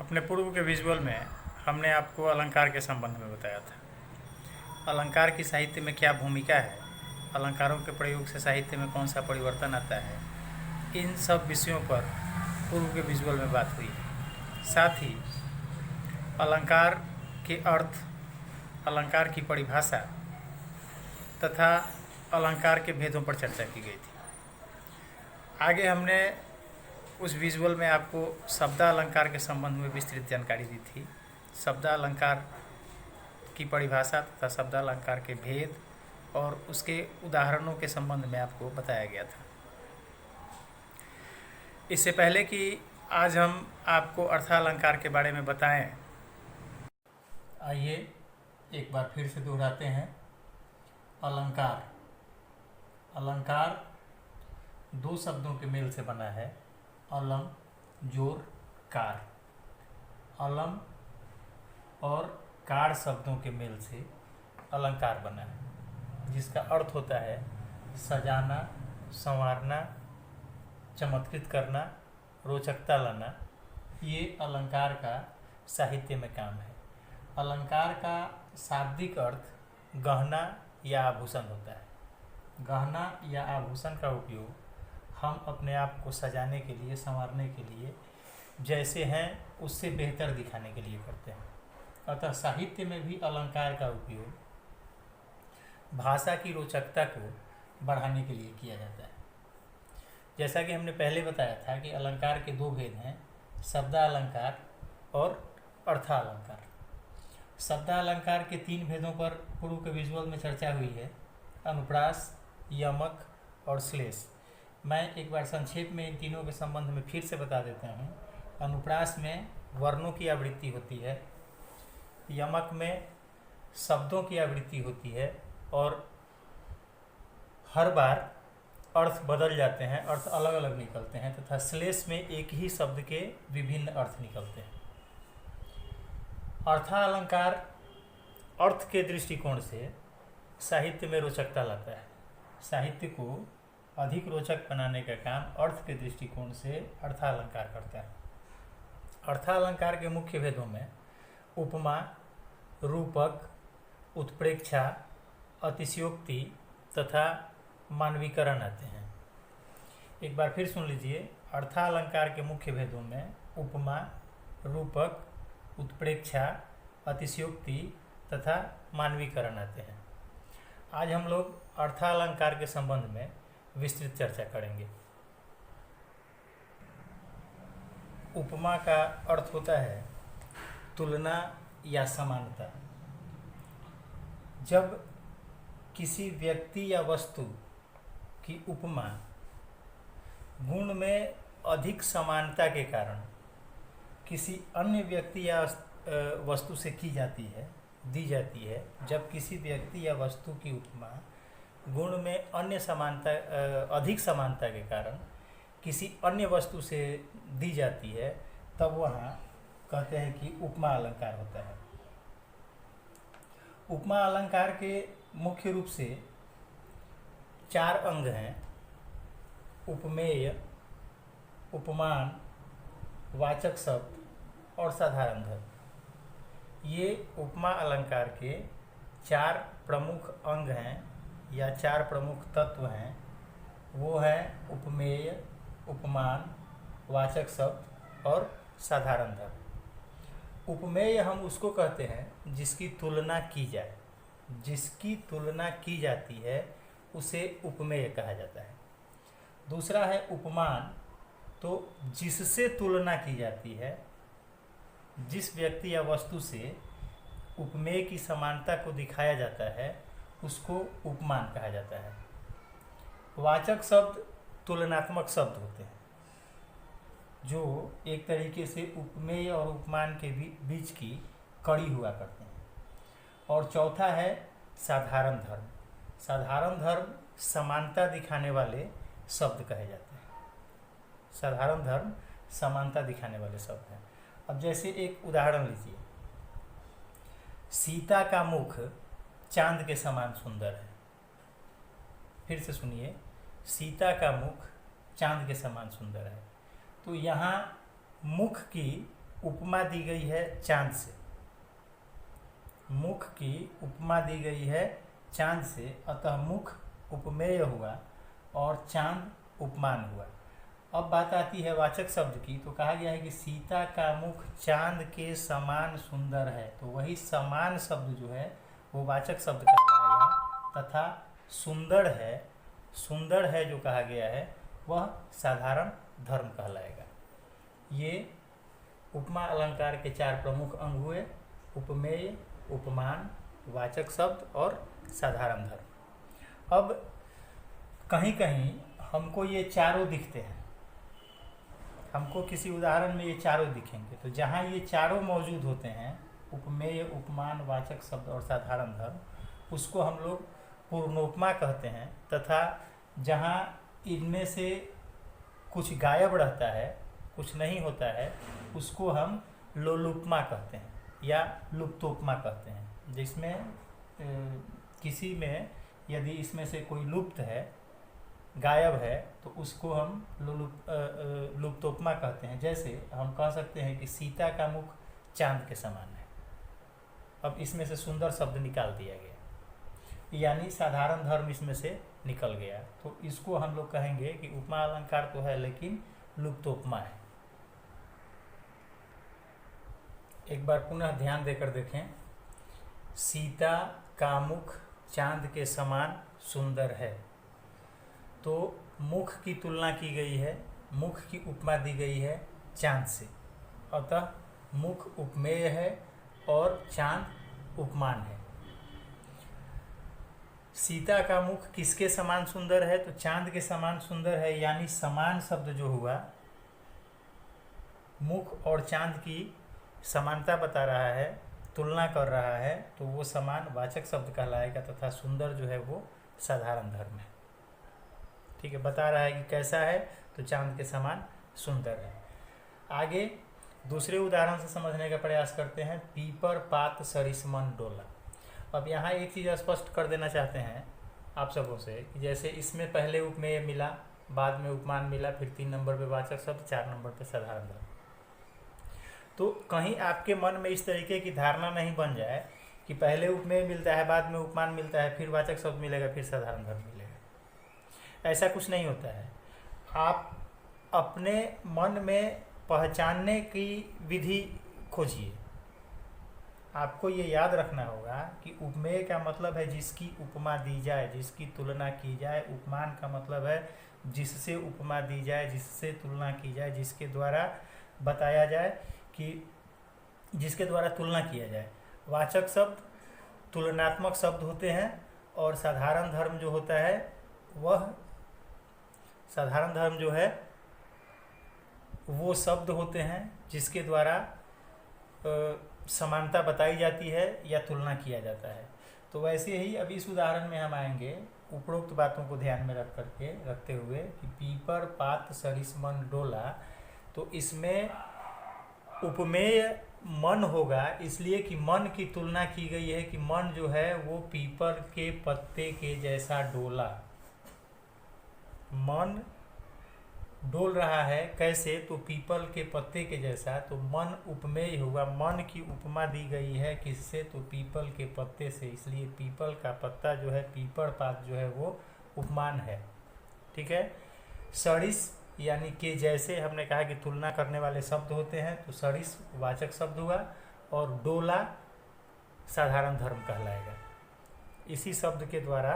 अपने पूर्व के विजुअल में हमने आपको अलंकार के संबंध में बताया था। अलंकार की साहित्य में क्या भूमिका है, अलंकारों के प्रयोग से साहित्य में कौन सा परिवर्तन आता है, इन सब विषयों पर पूर्व के विजुअल में बात हुई है। साथ ही अलंकार के अर्थ, अलंकार की परिभाषा तथा अलंकार के भेदों पर चर्चा की गई थी। आगे हमने उस विजुअल में आपको शब्दालंकार के संबंध में विस्तृत जानकारी दी थी। शब्दालंकार की परिभाषा तथा शब्दालंकार के भेद और उसके उदाहरणों के संबंध में आपको बताया गया था। इससे पहले कि आज हम आपको अर्थालंकार के बारे में बताएं, आइए एक बार फिर से दोहराते हैं। अलंकार, अलंकार दो शब्दों के मेल से बना है, अलम जोर कार। अलम और कार शब्दों के मेल से अलंकार बना है, जिसका अर्थ होता है सजाना, संवारना, चमत्कृत करना, रोचकता लाना। ये अलंकार का साहित्य में काम है। अलंकार का शाब्दिक अर्थ गहना या आभूषण होता है। गहना या आभूषण का उपयोग हम अपने आप को सजाने के लिए, संवारने के लिए, जैसे हैं उससे बेहतर दिखाने के लिए करते हैं। अतः साहित्य में भी अलंकार का उपयोग भाषा की रोचकता को बढ़ाने के लिए किया जाता है। जैसा कि हमने पहले बताया था कि अलंकार के दो भेद हैं, शब्दालंकार और अर्थालंकार। शब्दालंकार के तीन भेदों पर पूर्व के विजुअल में चर्चा हुई है, अनुप्रास, यमक और श्लेष। मैं एक बार संक्षेप में इन तीनों के संबंध में फिर से बता देता हूँ। अनुप्रास में वर्णों की आवृत्ति होती है, यमक में शब्दों की आवृत्ति होती है और हर बार अर्थ बदल जाते हैं, अर्थ अलग अलग निकलते हैं, तथा श्लेष में एक ही शब्द के विभिन्न अर्थ निकलते हैं। अर्थालंकार अर्थ के दृष्टिकोण से साहित्य में रोचकता लाता है। साहित्य को अधिक रोचक बनाने का काम अर्थ के दृष्टिकोण से अर्थालंकार करता है। अर्थालंकार के मुख्य भेदों में उपमा, रूपक, उत्प्रेक्षा, अतिशयोक्ति तथा मानवीकरण आते हैं। एक बार फिर सुन लीजिए। अर्थालंकार के मुख्य भेदों में उपमा, रूपक, उत्प्रेक्षा, अतिशयोक्ति तथा मानवीकरण आते हैं। आज हम लोग अर्थालंकार के संबंध में विस्तृत चर्चा करेंगे। उपमा का अर्थ होता है तुलना या समानता। जब किसी व्यक्ति या वस्तु की उपमा गुण में अधिक समानता के कारण किसी अन्य व्यक्ति या वस्तु से की जाती है, दी जाती है, जब किसी व्यक्ति या वस्तु की उपमा गुण में अन्य समानता, अधिक समानता के कारण किसी अन्य वस्तु से दी जाती है, तब वहाँ कहते हैं कि उपमा अलंकार होता है। उपमा अलंकार के मुख्य रूप से चार अंग हैं: उपमेय, उपमान, वाचक शब्द और साधारण धर्म। ये उपमा अलंकार के चार प्रमुख अंग हैं या चार प्रमुख तत्व हैं। वो हैं उपमेय, उपमान, वाचक शब्द और साधारण धर्म। उपमेय हम उसको कहते हैं जिसकी तुलना की जाए, जिसकी तुलना की जाती है उसे उपमेय कहा जाता है। दूसरा है उपमान, तो जिससे तुलना की जाती है, जिस व्यक्ति या वस्तु से उपमेय की समानता को दिखाया जाता है, उसको उपमान कहा जाता है। वाचक शब्द तुलनात्मक शब्द होते हैं जो एक तरीके से उपमेय और उपमान के बीच की कड़ी हुआ करते हैं। और चौथा है साधारण धर्म। साधारण धर्म समानता दिखाने वाले शब्द कहे जाते हैं। साधारण धर्म समानता दिखाने वाले शब्द हैं। अब जैसे एक उदाहरण लीजिए, सीता का मुख चांद के समान सुंदर है। फिर से सुनिए, सीता का मुख चांद के समान सुंदर है। तो यहाँ मुख की उपमा दी गई है चांद से, मुख की उपमा दी गई है चांद से, अतः मुख उपमेय हुआ और चांद उपमान हुआ। अब बात आती है वाचक शब्द की, तो कहा गया है कि सीता का मुख चांद के समान सुंदर है, तो वही समान शब्द जो है वो वाचक शब्द कहलाएगा, तथा सुंदर है जो कहा गया है वह साधारण धर्म कहलाएगा। ये उपमा अलंकार के 4 प्रमुख अंग हुए: उपमेय, उपमान, वाचक शब्द और साधारण धर्म। अब कहीं कहीं हमको ये चारों दिखते हैं, हमको किसी उदाहरण में ये चारों दिखेंगे, तो जहाँ ये चारों मौजूद होते हैं, उपमेय, उपमान, वाचक शब्द और साधारण धर्म, उसको हम लोग पूर्णोपमा कहते हैं, तथा जहाँ इनमें से कुछ गायब रहता है, कुछ नहीं होता है, उसको हम लोलुपमा कहते हैं या लुप्तोपमा कहते हैं। जिसमें किसी में यदि इसमें से कोई लुप्त है, गायब है, तो उसको हम लुप्तोपमा कहते हैं। जैसे हम कह सकते हैं कि सीता का मुख चांद के समान है। अब इसमें से सुंदर शब्द निकाल दिया गया, यानी साधारण धर्म इसमें से निकल गया, तो इसको हम लोग कहेंगे कि उपमा अलंकार तो है लेकिन लुप्तोपमा है। एक बार पुनः ध्यान देकर देखें, सीता का मुख चांद के समान सुंदर है, तो मुख की तुलना की गई है, मुख की उपमा दी गई है चांद से, अतः मुख उपमेय है और चांद उपमान है। सीता का मुख किसके समान सुंदर है? तो चांद के समान सुंदर है, यानी समान शब्द जो हुआ, मुख और चांद की समानता बता रहा है, तुलना कर रहा है, तो वो समान वाचक शब्द कहलाएगा, तथा सुंदर जो है वो साधारण धर्म है। ठीक है, बता रहा है कि कैसा है, तो चांद के समान सुंदर है। आगे दूसरे उदाहरण से समझने का प्रयास करते हैं। पीपर पात सरिसमन डोला। अब यहाँ एक चीज़ स्पष्ट कर देना चाहते हैं आप सबों से कि जैसे इसमें पहले उपमेय मिला, बाद में उपमान मिला, फिर 3 नंबर पे वाचक शब्द, 4 नंबर पे साधारण धर्म, तो कहीं आपके मन में इस तरीके की धारणा नहीं बन जाए कि पहले उपमेय मिलता है, बाद में उपमान मिलता है, फिर वाचक शब्द मिलेगा, फिर साधारण धर्म मिलेगा। ऐसा कुछ नहीं होता है। आप अपने मन में पहचानने की विधि खोजिए। आपको ये याद रखना होगा कि उपमेय का मतलब है जिसकी उपमा दी जाए, जिसकी तुलना की जाए। उपमान का मतलब है जिससे उपमा दी जाए, जिससे तुलना की जाए, जिसके द्वारा बताया जाए, कि जिसके द्वारा तुलना किया जाए। वाचक शब्द तुलनात्मक शब्द होते हैं, और साधारण धर्म जो होता है वह साधारण धर्म जो है वो शब्द होते हैं जिसके द्वारा समानता बताई जाती है या तुलना किया जाता है। तो वैसे ही अब इस उदाहरण में हम आएंगे उपरोक्त बातों को ध्यान में रखते हुए कि पीपर पात सरिसमन डोला, तो इसमें उपमेय मन होगा, इसलिए कि मन की तुलना की गई है कि मन जो है वो पीपर के पत्ते के जैसा डोला। मन डोल रहा है, कैसे? तो पीपल के पत्ते के जैसा, तो मन उपमेय हुआ। मन की उपमा दी गई है किससे? तो पीपल के पत्ते से, इसलिए पीपल का पत्ता जो है, पीपर पात जो है वो उपमान है। ठीक है। सरिस यानी के जैसे, हमने कहा कि तुलना करने वाले शब्द होते हैं, तो सरिस वाचक शब्द हुआ और डोला साधारण धर्म कहलाएगा। इसी शब्द के द्वारा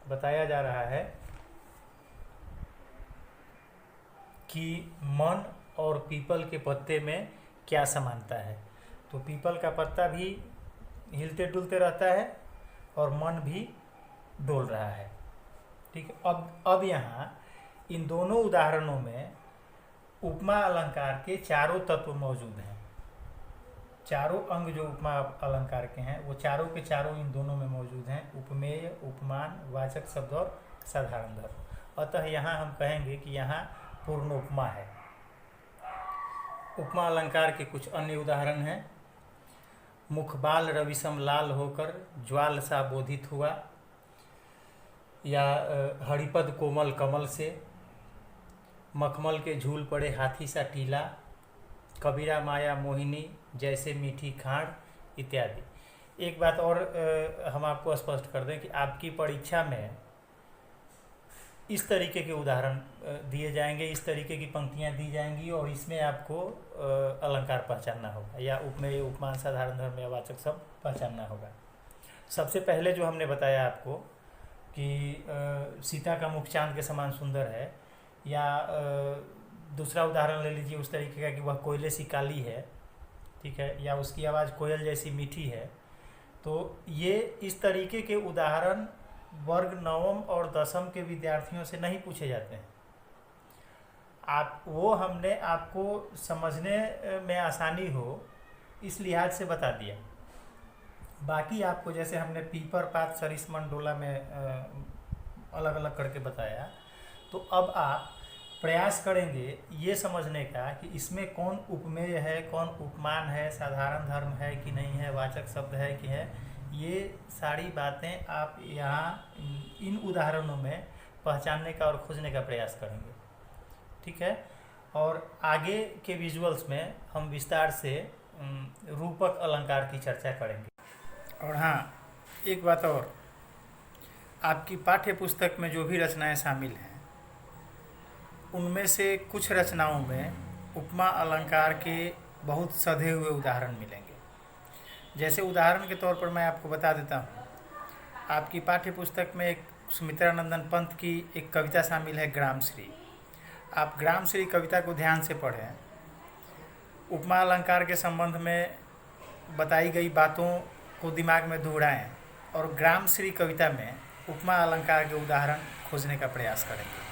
बताया जा रहा है कि मन और पीपल के पत्ते में क्या समानता है। तो पीपल का पत्ता भी हिलते डुलते रहता है और मन भी डोल रहा है। ठीक है। अब यहाँ इन दोनों उदाहरणों में उपमा अलंकार के चारों तत्व मौजूद हैं। चारों अंग जो उपमा अलंकार के हैं वो चारों के चारों इन दोनों में मौजूद हैं, उपमेय, उपमान, वाचक शब्द और साधारण धर्म। अतः यहाँ हम कहेंगे कि यहाँ पूर्ण उपमा है। उपमा अलंकार के कुछ अन्य उदाहरण हैं। मुखबाल रविशम लाल होकर ज्वाल सा बोधित हुआ, या हरिपद कोमल कमल से, मखमल के झूल पड़े हाथी सा टीला, कबीरा माया मोहिनी, जैसे मीठी खांड इत्यादि। एक बात और हम आपको स्पष्ट कर दें कि आपकी परीक्षा में इस तरीके के उदाहरण दिए जाएंगे, इस तरीके की पंक्तियां दी जाएंगी और इसमें आपको अलंकार पहचानना होगा या उपमेय, उपमान, साधारण धर्म या वाचक सब पहचानना होगा। सबसे पहले जो हमने बताया आपको कि सीता का मुख चांद के समान सुंदर है, या दूसरा उदाहरण ले लीजिए उस तरीके का कि वह कोयले सी काली है, ठीक है, या उसकी आवाज़ कोयल जैसी मीठी है। तो ये इस तरीके के उदाहरण वर्ग नवम और दसम के विद्यार्थियों से नहीं पूछे जाते हैं। वो हमने आपको समझने में आसानी हो इस लिहाज से बता दिया। बाकी आपको जैसे हमने पीपर, पात, सरिस, मंडोला में अलग अलग करके बताया, तो अब आप प्रयास करेंगे ये समझने का कि इसमें कौन उपमेय है, कौन उपमान है, साधारण धर्म है कि नहीं है, वाचक शब्द है कि है। ये सारी बातें आप यहाँ इन उदाहरणों में पहचानने का और खोजने का प्रयास करेंगे, ठीक है। और आगे के विजुअल्स में हम विस्तार से रूपक अलंकार की चर्चा करेंगे। और हाँ, एक बात और, आपकी पाठ्य पुस्तक में जो भी रचनाएं शामिल हैं उनमें से कुछ रचनाओं में उपमा अलंकार के बहुत सधे हुए उदाहरण मिलेंगे। जैसे उदाहरण के तौर पर मैं आपको बता देता हूँ, आपकी पाठ्य पुस्तक में एक सुमित्रानंदन पंत की एक कविता शामिल है, ग्रामश्री। आप ग्रामश्री कविता को ध्यान से पढ़ें, उपमा अलंकार के संबंध में बताई गई बातों को दिमाग में दोहराएं और ग्रामश्री कविता में उपमा अलंकार के उदाहरण खोजने का प्रयास करेंगे।